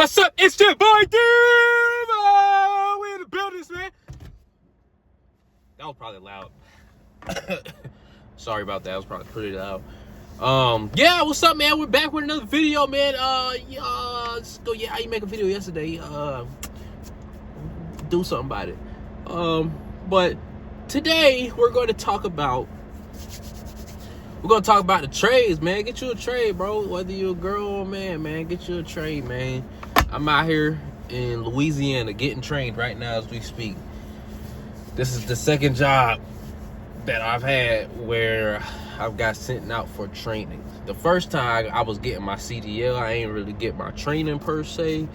What's up? It's your boy Dave. We in the buildings, man. That was probably loud. Sorry about that. That was probably pretty loud. Yeah, what's up, man? We're back with another video, man. How you make a video yesterday? Do something about it. But today we're going to talk about the trades, man. Get you a trade, bro. Whether you're a girl or a man, get you a trade, man. I'm out here in Louisiana getting trained right now as we speak. This is the second job that I've had where I've got sent out for training. The first time I was getting my CDL, I ain't really get my training per se,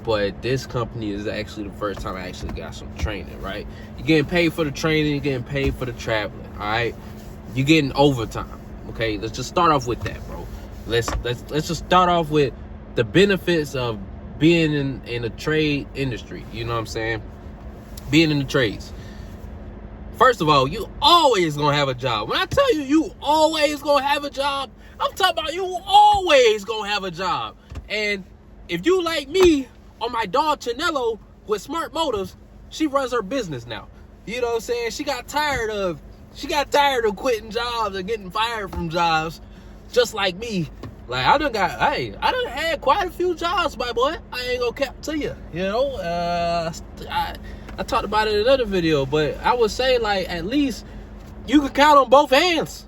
but this company is actually the first time I actually got some training, right? You're getting paid for the training, you're getting paid for the traveling, all right? You're getting overtime, okay? Let's just start off with that, bro. Let's just start off with the benefits of being in the trade industry, you know what I'm saying? Being in the trades. First of all, you always gonna have a job. When I tell you, you always gonna have a job, I'm talking about you always gonna have a job. And if you like me, on my dog Chanello with Smart Motives, she runs her business now. You know what I'm saying? She got tired of quitting jobs and getting fired from jobs, just like me. Like I done had quite a few jobs, my boy. I ain't gonna cap to you. You know, I talked about it in another video, but I would say, like, at least you can count on both hands.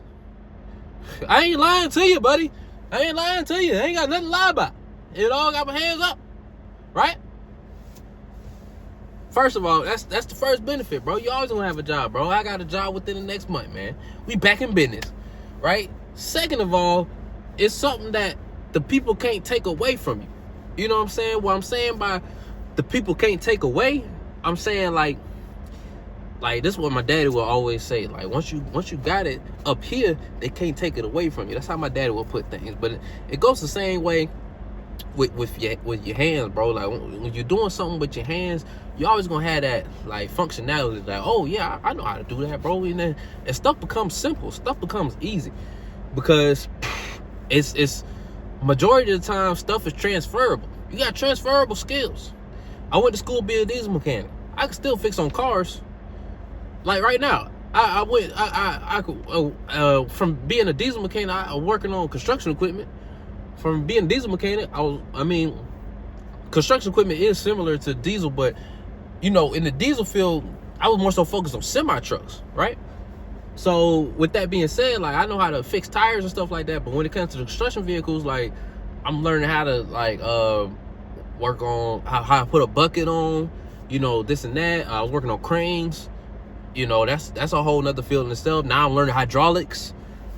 I ain't lying to you, buddy. I ain't lying to you. I ain't got nothing to lie about. It all got my hands up, right? First of all, that's the first benefit, bro. You always gonna have a job, bro. I got a job within the next month, man. We back in business, right? Second of all, it's something that the people can't take away from you. You know what I'm saying? What I'm saying by the people can't take away, I'm saying like this is what my daddy will always say. Like once you got it up here, they can't take it away from you. That's how my daddy will put things. But it goes the same way with your hands, bro. Like when you're doing something with your hands, you always gonna have that like functionality. Like, oh yeah, I know how to do that, bro. And stuff becomes simple. Stuff becomes easy because it's majority of the time stuff is transferable. You got transferable skills. I went to school to be a diesel mechanic. I can still fix on cars. Like right now, I could from being a diesel mechanic, I working on construction equipment. From being a diesel mechanic, construction equipment is similar to diesel, but you know, in the diesel field, I was more so focused on semi trucks, right? So with that being said, like I know how to fix tires and stuff like that, but when it comes to the construction vehicles, like I'm learning how to like work on how to put a bucket on, you know, this and that. I was working on cranes, you know, that's a whole nother field in itself. Now I'm learning hydraulics,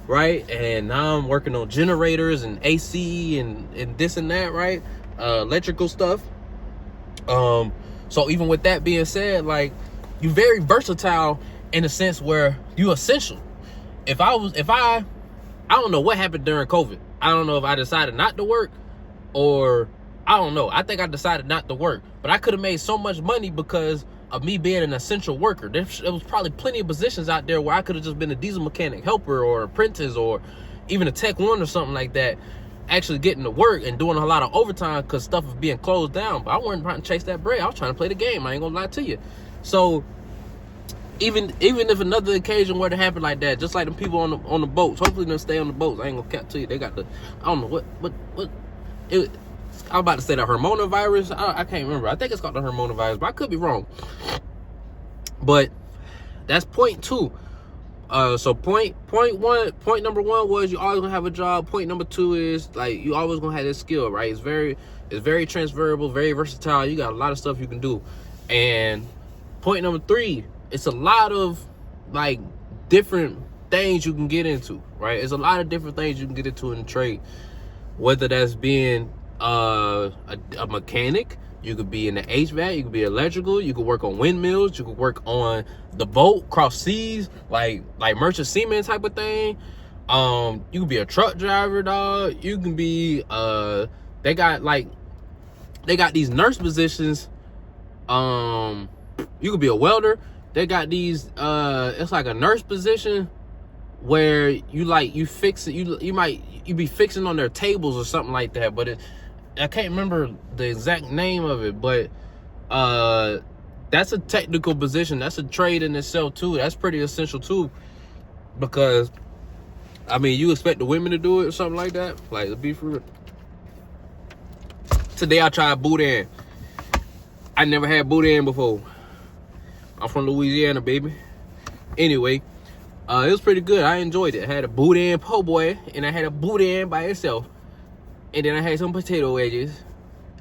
right? And now I'm working on generators and AC and this and that, right? Electrical stuff. So even with that being said, like you're very versatile in a sense where you essential. I don't know what happened during COVID. I don't know if I decided not to work or I don't know. I think I decided not to work, but I could have made so much money because of me being an essential worker. There was probably plenty of positions out there where I could have just been a diesel mechanic helper or apprentice or even a tech one or something like that, actually getting to work and doing a lot of overtime because stuff was being closed down. But I wasn't trying to chase that bread. I was trying to play the game. I ain't gonna lie to you. So even if another occasion were to happen like that, just like the people on the boats, hopefully they'll stay on the boats. I ain't gonna cap to you. They got I don't know what I'm about to say the Hormona virus. I can't remember. I think it's called the Hormona virus, but I could be wrong. But that's point two. So point number one was you always gonna have a job. Point number two is like you always gonna have this skill, right? It's very transferable, very versatile. You got a lot of stuff you can do. And point number three, it's a lot of like different things you can get into, right? It's a lot of different things you can get into in the trade, whether that's being a mechanic, you could be in the HVAC, you could be electrical, you could work on windmills, you could work on the boat, cross seas, like merchant seaman type of thing. You could be a truck driver, dog. You can be they got these nurse positions. You could be a welder. They got these it's like a nurse position where you fix it. You be fixing on their tables or something like that, but I can't remember the exact name of it, but that's a technical position. That's a trade in itself too. That's pretty essential too, because I mean, you expect the women to do it or something like that? Like, to be for real. Today I tried boudin. I never had boudin before. I'm from Louisiana, baby. Anyway, it was pretty good. I enjoyed it. I had a boudin po' boy, and I had a boudin by itself, and then I had some potato wedges,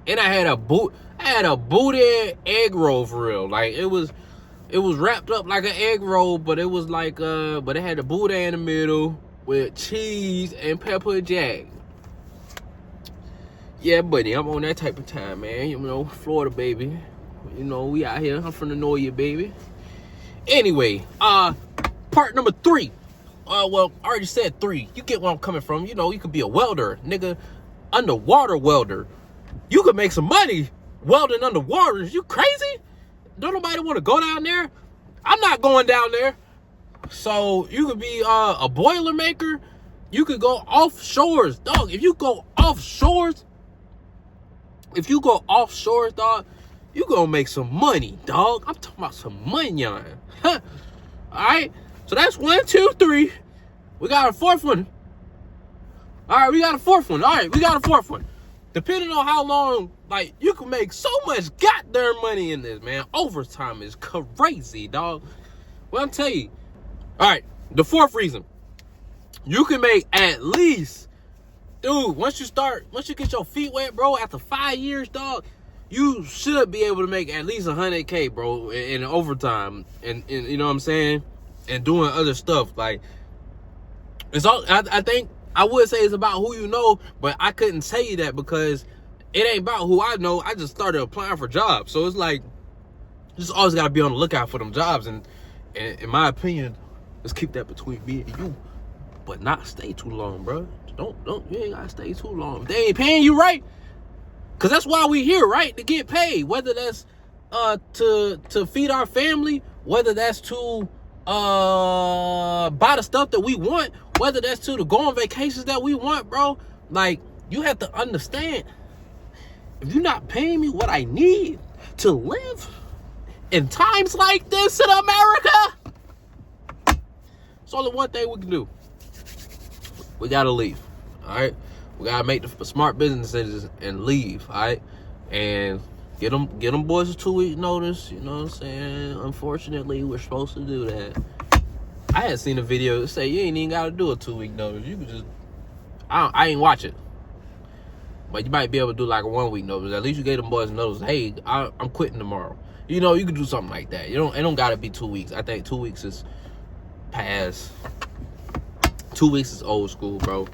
and I had a boudin egg roll for real. Like, it was wrapped up like an egg roll, but it was like but it had the boudin in the middle with cheese and pepper jack. Yeah, buddy, I'm on that type of time, man. You know, Florida, baby. You know, we out here. I'm from the North, baby. Anyway, part number 3. Well, I already said 3. You get where I'm coming from. You know, you could be a welder, nigga. Underwater welder. You could make some money welding underwater. Is you crazy? Don't nobody want to go down there? I'm not going down there. So you could be a boiler maker. You could go offshores, dog. If you go offshores, dog, you gonna make some money, dog. I'm talking about some money, huh? All right. So that's 1, 2, 3. We got a 4th one. All right, we got a 4th one. All right, we got a 4th one. Depending on how long, like, you can make so much goddamn money in this, man. Overtime is crazy, dog. Well, I'm telling you. All right, the 4th reason. You can make at least, dude, once you get your feet wet, bro, after 5 years, dog, you should be able to make at least $100K, bro, in overtime. And you know what I'm saying? And doing other stuff. Like, it's all, I think, I would say it's about who you know, but I couldn't tell you that because it ain't about who I know. I just started applying for jobs. So it's like, you just always got to be on the lookout for them jobs. And in my opinion, let's keep that between me and you, but not stay too long, bro. Don't, you ain't got to stay too long. If they ain't paying you right, because that's why we here, right? To get paid, whether that's to feed our family, whether that's to buy the stuff that we want, whether that's to go on vacations that we want, bro. Like, you have to understand, if you're not paying me what I need to live in times like this in America, it's only one thing we can do. We gotta leave. All right, we gotta make the smart business decisions and leave. All right, and get them boys a 2-week notice. You know what I'm saying? Unfortunately, we're supposed to do that. I had seen a video that say you ain't even gotta do a 2-week notice. You could just, I ain't watch it, but you might be able to do like a 1-week notice. At least you gave them boys a notice. Hey, I'm quitting tomorrow. You know, you could do something like that. It don't gotta be 2 weeks. I think 2 weeks is past. 2 weeks is old school, bro.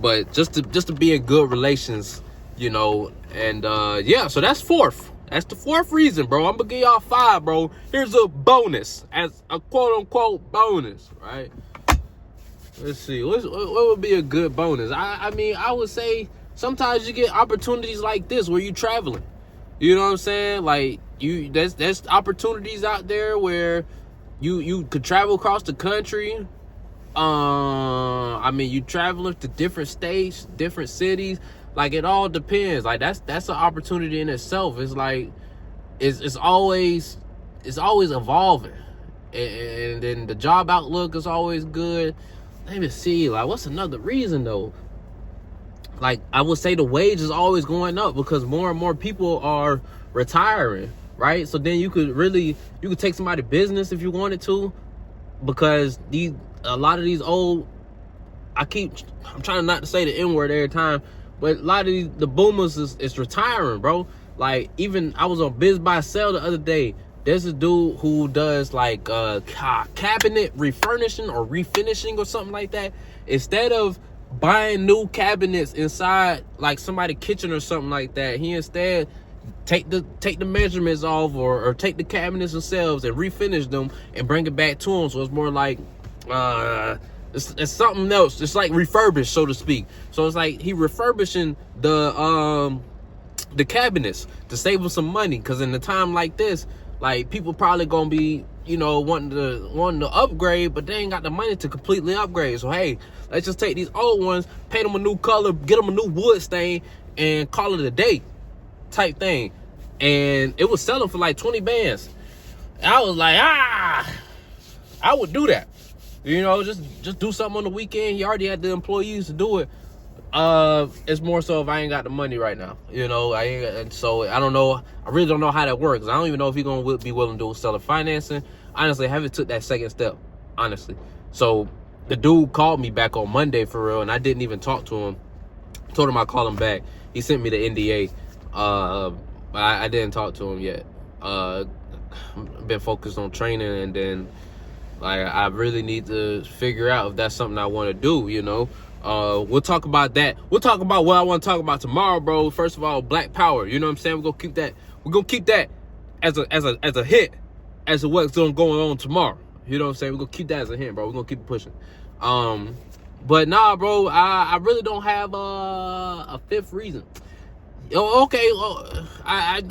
But just to be in good relations, you know. And yeah, so that's 4th. That's the 4th reason, bro. I'm gonna give y'all 5, bro. Here's a bonus, as a quote-unquote bonus, right? Let's see, what would be a good bonus? I mean, I would say sometimes you get opportunities like this where you traveling. You know what I'm saying? Like, there's opportunities out there where you could travel across the country. I mean, you traveling to different states, different cities. Like, it all depends. Like, that's an opportunity in itself. It's like, it's always evolving, and then the job outlook is always good. Let me see, like, what's another reason though? Like, I would say the wage is always going up because more and more people are retiring, right? So then you could take somebody's business if you wanted to, because a lot of these old, I'm trying not to say the N word every time, but a lot of the boomers is retiring, bro. Like, even I was on Biz Buy Sell the other day. There's a dude who does like cabinet refurnishing or refinishing or something like that. Instead of buying new cabinets inside like somebody's kitchen or something like that, he instead take the measurements off or take the cabinets themselves and refinish them and bring it back to them. So it's more like it's something else. It's like refurbished, so to speak. So it's like he refurbishing the cabinets to save them some money, because in a time like this, like, people probably gonna be, you know, wanting to upgrade, but they ain't got the money to completely upgrade. So hey, let's just take these old ones, paint them a new color, get them a new wood stain, and call it a day type thing. And it was selling for like 20 bands. And I was like, I would do that. You know, just do something on the weekend. He already had the employees to do it. It's more so if I ain't got the money right now. You know, and so I don't know. I really don't know how that works. I don't even know if he's gonna be willing to do seller financing. Honestly, I haven't took that second step. Honestly, so the dude called me back on Monday for real, and I didn't even talk to him. Told him I'd call him back. He sent me the NDA. But I didn't talk to him yet. I've been focused on training, and then like I really need to figure out if that's something I want to do. You know, we'll talk about that. We'll talk about what I want to talk about tomorrow, bro. First of all, Black Power. You know what I'm saying? We're gonna keep that. We're gonna keep that as a hit, as to what's going on tomorrow. You know what I'm saying? We're gonna keep that as a hint, bro. We're gonna keep it pushing. But nah, bro. I really don't have a fifth reason. Okay, well, I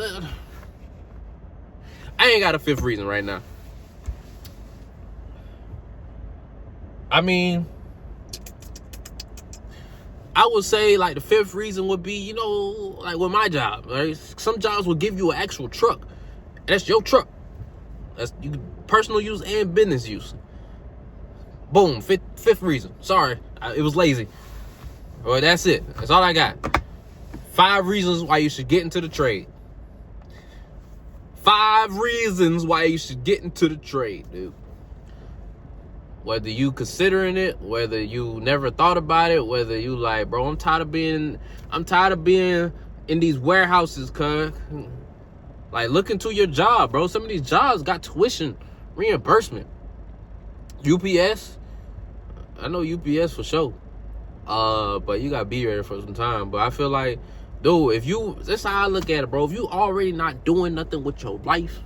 ain't got a fifth reason right now. I mean, I would say like the fifth reason would be, you know, like with my job, right? Some jobs will give you an actual truck. And that's your truck. That's personal use and business use. Boom, fifth reason. Sorry, it was lazy. Well, that's it. That's all I got. 5 reasons why you should get into the trade. 5 reasons why you should get into the trade, dude. Whether you considering it, whether you never thought about it, whether you like, bro, I'm tired of being in these warehouses, cuz. Like, look into your job, bro. Some of these jobs got tuition reimbursement. UPS, I know UPS for sure. But you gotta be ready for some time. But I feel like, dude, that's how I look at it, bro. If you already not doing nothing with your life,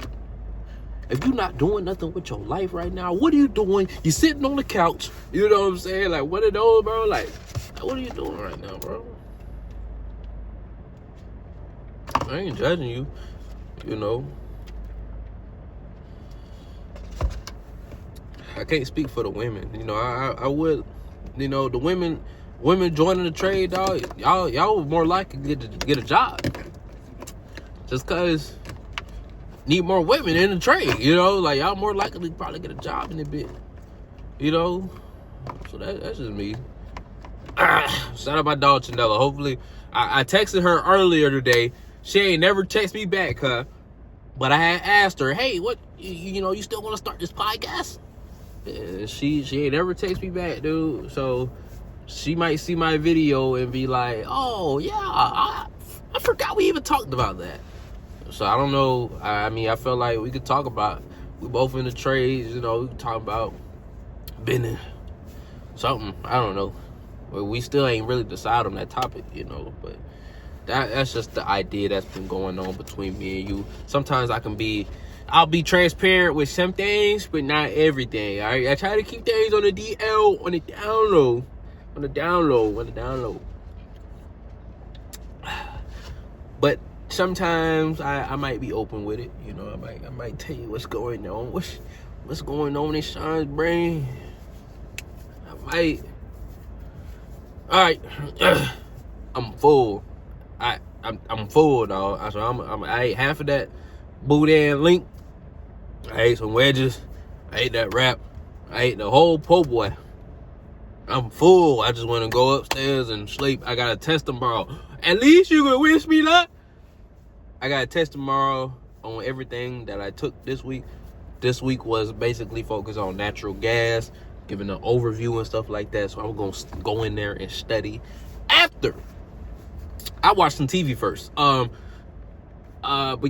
if you not doing nothing with your life right now, what are you doing? You sitting on the couch, you know what I'm saying? Like, what are those, bro? Like, what are you doing right now, bro? I ain't judging you, you know. I can't speak for the women, you know. I would, you know, the women joining the trade, dog, y'all more likely to get a job. Just cause need more women in the trade, you know, like y'all more likely to probably get a job in a bit, you know. So that's just me. Shout out my dog Chanella. Hopefully, I texted her earlier today. She ain't never text me back, huh? But I had asked her, hey, what, you know, you still want to start this podcast? And she ain't never text me back, dude. So she might see my video and be like, oh, yeah, I forgot we even talked about that. So I don't know. I mean, I felt like we could talk about, we both in the trades, you know, we could talk about business, something. I don't know. Well, we still ain't really decided on that topic, you know, but that's just the idea that's been going on between me and you. Sometimes I'll be transparent with some things, but not everything, all right? I try to keep things on the DL, on the down low. But sometimes I might be open with it, you know. I might tell you what's going on. What's going on in Sean's brain. I might. All right. I'm full. I'm full, dog. So I ate half of that boudin link. I ate some wedges. I ate that wrap. I ate the whole po' boy. I'm full. I just want to go upstairs and sleep. I got a test tomorrow. At least you can wish me luck. I got a test tomorrow on everything that I took this week. This week was basically focused on natural gas, giving an overview and stuff like that. So I'm going to go in there and study after I watch some TV first. But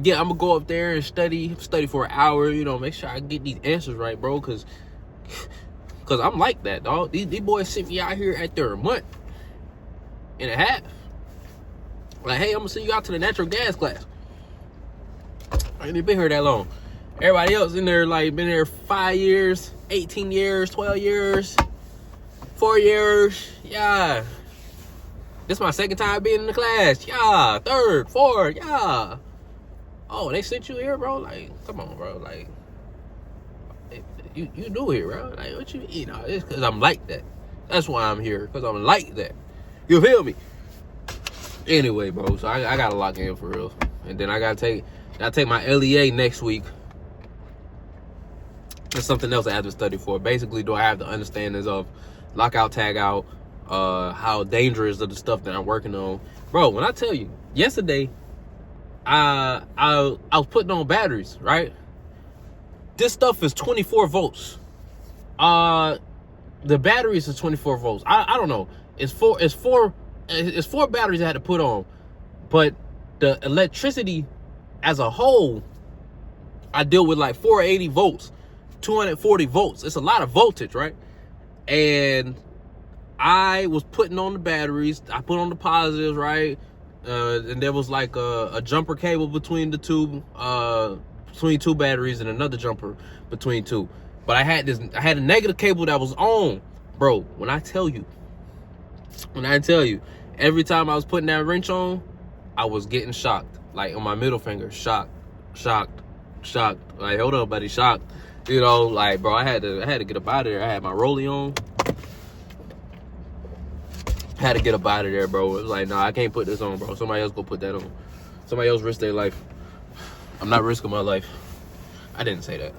yeah, I'm gonna go up there and study for an hour, you know, make sure I get these answers right, bro, cause I'm like that, dog. These boys sent me out here after a month and a half. Like, hey, I'm gonna send you out to the natural gas class. I ain't been here that long. Everybody else in there, like, been there 5 years, 18 years, 12 years, 4 years, yeah. This is my second time being in the class. Yeah. Third, fourth, yeah. Oh, they sent you here, bro? Like, come on, bro. Like, you new here, bro. Like, what you eat? No, it's because I'm like that. That's why I'm here, because I'm like that. You feel me? Anyway, bro, so I gotta lock in for real. And then I gotta take my LEA next week. There's something else I have to study for. Basically, do I have the understandings of lockout, tag out, how dangerous of the stuff that I'm working on. Bro, when I tell you, yesterday, I was putting on batteries, right? This stuff is 24 volts. The batteries is 24 volts. I don't know. It's four batteries I had to put on, but the electricity as a whole, I deal with like 480 volts, 240 volts. It's a lot of voltage, right? And I was putting on the batteries. I put on the positives, right? And there was like a jumper cable between the two, between two batteries, and another jumper between two. But I had a negative cable that was on, bro. When I tell you, every time I was putting that wrench on, I was getting shocked, like on my middle finger, shocked. Like, hold up, buddy, shocked. You know, like, bro, I had to get up out of there. I had my rollie on. Had to get up out of there, bro. It was like, nah, I can't put this on, bro. Somebody else go put that on. Somebody else risk their life. I'm not risking my life. I didn't say that.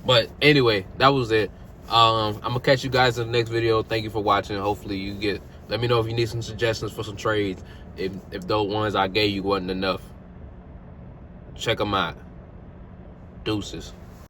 But anyway, that was it. I'm gonna catch you guys in the next video. Thank you for watching. Hopefully you get, let me know if you need some suggestions for some trades. If those ones I gave you wasn't enough. Check them out. Deuces.